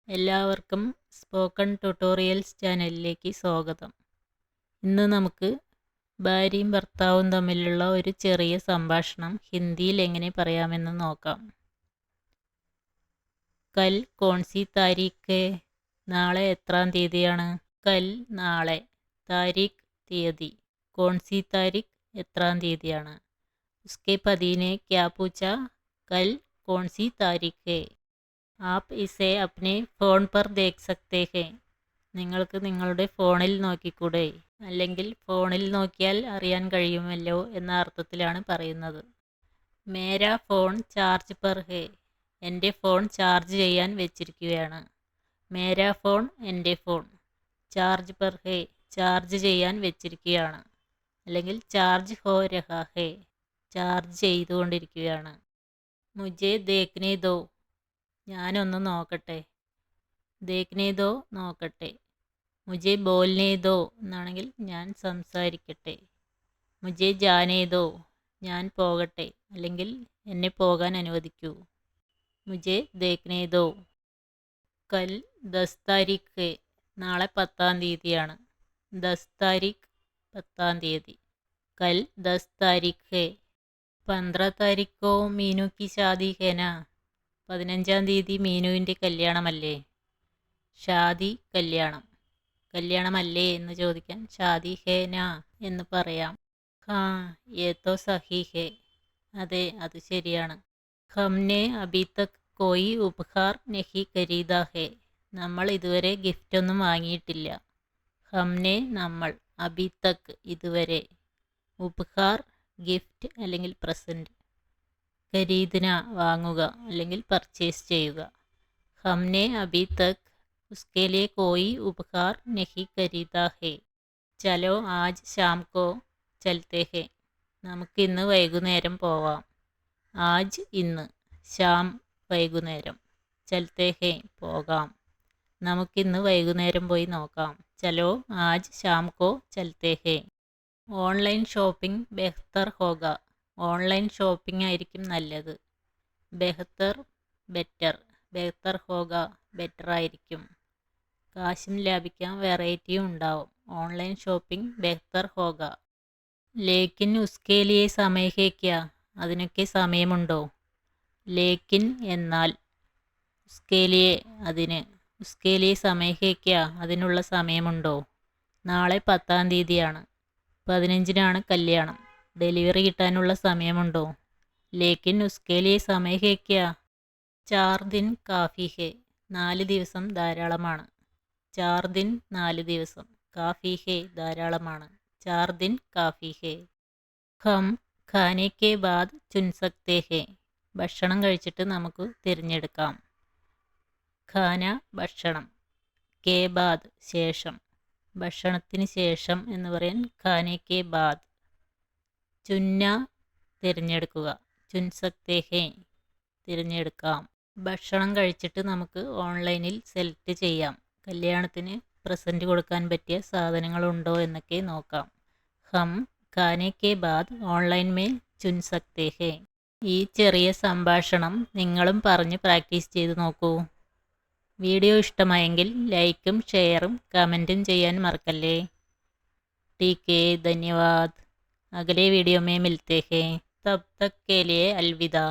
എല്ലാവർക്കും spoken tutorials ചാനലിലേക്ക് സ്വാഗതം. ഇന്ന് നമുക്ക് ഭാര്യയും ഭർത്താവും തമ്മിലുള്ള ഒരു ചെറിയ സംഭാഷണം ഹിന്ദിയിൽ എങ്ങനെ പറയാമെന്ന് നോക്കാം. കൽ കോൺസി താരീഖ്? നാളെ എത്രാം തീയതിയാണ്? കൽ നാളെ, താരീഖ് തീയതി, കോൺസി താരീഖ് എത്രാം തീയതിയാണ്. ഉസ്കെ പതിനെ ക്യാ പൂച്ച? കൽ കോൺസി താരീഖ് ഹെ? ആപ്പ് ഇസെ അപ്നെ ഫോൺ പർ ദേഖ് സക്തേ ഹെ. നിങ്ങൾക്ക് നിങ്ങളുടെ ഫോണിൽ നോക്കിക്കൂടെ? അല്ലെങ്കിൽ ഫോണിൽ നോക്കിയാൽ അറിയാൻ കഴിയുമല്ലോ എന്ന അർത്ഥത്തിലാണ് പറയുന്നത്. മേരാ ഫോൺ ചാർജ് പർ ഹെ. എൻ്റെ ഫോൺ ചാർജ് ചെയ്യാൻ വെച്ചിരിക്കുകയാണ്. മേരാ ഫോൺ എൻ്റെ ഫോൺ, ചാർജ് പർ ഹെ ചാർജ് ചെയ്യാൻ വെച്ചിരിക്കുകയാണ്. അല്ലെങ്കിൽ ചാർജ് ഹോ രഹാ ഹെ ചാർജ് ചെയ്തുകൊണ്ടിരിക്കുകയാണ്. മുझे देखने दो. ഞാനൊന്ന് നോക്കട്ടെ. ദേഖ്നെ ദോ നോക്കട്ടെ. മുझे ബോൽനെ ദോ എന്നാണെങ്കിൽ ഞാൻ സംസാരിക്കട്ടെ. മുझे ജാനേ ദോ ഞാൻ പോകട്ടെ അല്ലെങ്കിൽ എന്നെ പോകാൻ അനുവദിക്കൂ. മുझे ദേഖ്നെ ദോ. കൽ 10 താരീഖ് ഹെ. നാളെ 10-ാം തീയതിയാണ്. 10 താരീഖ് 10-ാം തീയതി. കൽ 10 താരീഖ് ഹെ. 15 താരീഖ് കോ മീനു കി ഷാദി ഹെ നാ? 15-ാം തീയതി മീനുവിൻ്റെ കല്യാണമല്ലേ? ഷാദി കല്യാണം, കല്യാണമല്ലേ എന്ന് ചോദിക്കാൻ ഷാദി ഹേ നാ എന്ന് പറയാം. ഹാ യേ തോ സഹി ഹേ. അതെ, അത് ശരിയാണ്. ഹംനെ അഭി തക് കോയി ഉപഹാർ നഹി ഖരീദാ ഹേ. നമ്മൾ ഇതുവരെ ഗിഫ്റ്റൊന്നും വാങ്ങിയിട്ടില്ല. ഹംനെ നമ്മൾ, അഭി തക് ഇതുവരെ, ഉപഹാർ ഗിഫ്റ്റ് അല്ലെങ്കിൽ പ്രസൻറ്റ്, ഖരീദ്ന വാങ്ങുക അല്ലെങ്കിൽ പർച്ചേസ് ചെയ്യുക. ഹംനെ അഭി തക് ഉസ്കെ ലിയെ കോയി ഉപഹാർ നഹി ഖരീദാ ഹെ. ചലോ ആജ് ശാം കോ ചൽത്തേ ഹെ. നമുക്കിന്ന് വൈകുന്നേരം പോവാം. ആജ് ഇന്ന്, ശാം വൈകുന്നേരം, ചൽത്തേ ഹെ പോകാം. നമുക്കിന്ന് വൈകുന്നേരം പോയി നോക്കാം. ചലോ ആജ് ശാം കോ ചൽത്തേ ഹെ. ഓൺലൈൻ ഷോപ്പിംഗ് ബെഹ്തർ ഹോഗ. ഓൺലൈൻ ഷോപ്പിംഗ് ആയിരിക്കും നല്ലത്. ബെഹ്തർ ബെറ്റർ, ബെഹ്തർ ഹോഗ ബെറ്റർ ആയിരിക്കും. കാശും ലാഭിക്കാം, വെറൈറ്റിയും ഉണ്ടാവും. ഓൺലൈൻ ഷോപ്പിംഗ് ബെഹ്തർ ഹോഗ. ലേക്കിൻ ഉസ്കെ ലിയെ സമയ് ഹെ ക്യാ? അതിനൊക്കെ സമയമുണ്ടോ? ലേക്കിൻ എന്നാൽ, ഉസ്കെ ലിയെ അതിന്, ഉസ്കെ ലിയെ സമയ് ഹെ ക്യാ അതിനുള്ള സമയമുണ്ടോ? നാളെ 10-ാം തീയതിയാണ്. 15-നാണ് കല്യാണം. ഡെലിവറി കിട്ടാനുള്ള സമയമുണ്ടോ? ലേക്കിൻ ഉസ്കെ ലിയെ സമയ് ഹെ ക്യാ? 4 ദിൻ കാഫി ഹെ. 4 ദിവസം ധാരാളമാണ്. 4 ദിൻ 4 ദിവസം, കാഫി ഹെ ധാരാളമാണ്. 4 ദിൻ കാഫി ഹെ. ഹം ഖാനെ കെ ബാദ് ചുൻ സക്തേ ഹെ. ഭക്ഷണം കഴിച്ചിട്ട് നമുക്ക് തിരഞ്ഞെടുക്കാം. ഖാന ഭക്ഷണം, കെ ബാദ് ശേഷം, ഭക്ഷണത്തിന് ശേഷം എന്ന് പറയാൻ ഖാനെ കെ ബാദ്. ചുന്ന തിരഞ്ഞെടുക്കുക, ചുൻ സക്തേ ഹെ തിരഞ്ഞെടുക്കാം. ഭക്ഷണം കഴിച്ചിട്ട് നമുക്ക് ഓൺലൈനിൽ സെലക്ട് ചെയ്യാം. കല്യാണത്തിന് പ്രസൻറ്റ് കൊടുക്കാൻ പറ്റിയ സാധനങ്ങളുണ്ടോ എന്നൊക്കെ നോക്കാം. ഹം ഖാനെ കെ ബാദ് ഓൺലൈൻ മേ ചുൻ സക്തേ ഹെ. ഈ ചെറിയ സംഭാഷണം നിങ്ങളും പറഞ്ഞ് പ്രാക്ടീസ് ചെയ്ത് നോക്കൂ. വീഡിയോ ഇഷ്ടമായെങ്കിൽ ലൈക്കും ഷെയറും കമൻറ്റും ചെയ്യാൻ മറക്കല്ലേ. ठीक है, धन्यवाद. अगले वीडियो में मिलते हैं. तब तक के लिए अलविदा.